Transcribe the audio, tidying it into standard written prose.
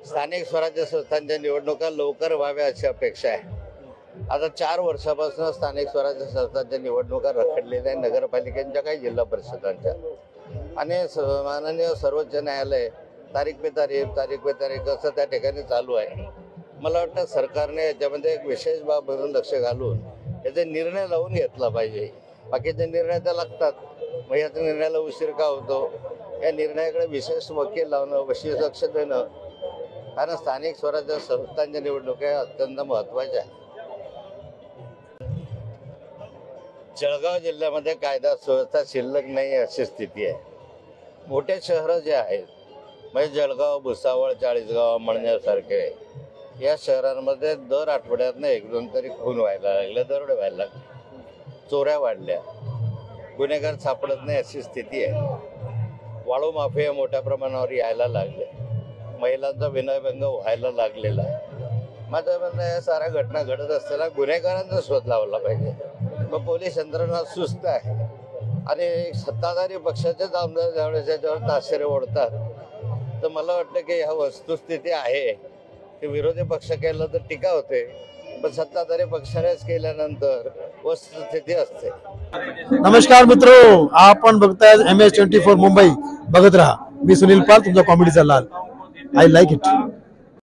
स्थानिक स्वराज्य संस्थांच्या निवडणुका लवकर व्हाव्या अशी अपेक्षा आहे। आता 4 वर्षापासून स्थानिक स्वराज्य संस्थांच्या निवडणुका रखडलेल्या आहे, नगरपालिकांच्या काही जिल्हा परिषदांच्या, आणि माननीय सर्वोच्च न्यायालय तारीख पे तारीख असं त्या ठिकाणी चालू आहे। मला वाटतं सरकारने याच्यामध्ये एक विशेष बाब म्हणून लक्ष घालून याचे निर्णय लावून घेतला पाहिजे। बाकीचे निर्णय तर लागतात, मग याच्या निर्णयाला उशीर का होतो, या निर्णयाकडे विशेष वकील लावणं, विशेष लक्ष देणं, कारण स्थानिक स्वराज्य संस्थांच्या निवडणुका अत्यंत महत्त्वाच्या आहेत। जळगाव जिल्ह्यामध्ये कायदा सुव्यवस्था शिल्लक नाही अशी स्थिती आहे। मोठे शहरं जे आहेत म्हणजे जळगाव, भुसावळ, चाळीसगाव, मळण्यासारखे या शहरांमध्ये दर आठवड्यातनं 1-2 तरी खून व्हायला लागले, दरोडे व्हायला लागले, चोऱ्या वाढल्या, गुन्हेगार सापडत नाही अशी स्थिती आहे। वाळू माफिया मोठ्या प्रमाणावर यायला लागले, महिलांचा विनयभंग व्हायला लागलेला आहे। माझं म्हणणं या साऱ्या घटना घडत असताना गुन्हेगारांचा शोध लावला पाहिजे। मग पोलीस यंत्रणा सुस्त आहे आणि सत्ताधारी पक्षाचेच आमदार ज्यावेळेस याच्यावर ताशेरे ओढतात, तर मला वाटतं की ह्या वस्तुस्थिती आहे की विरोधी पक्ष केलं तर टीका होते, पण सत्ताधारी पक्षानेच केल्यानंतर वस्तुस्थिती असते। नमस्कार मित्रो, आपण बघताय MS24 मुंबई। बघत राहा। मी सुनील पाल, तुमचा कॉमेडीचा लाल। I like it.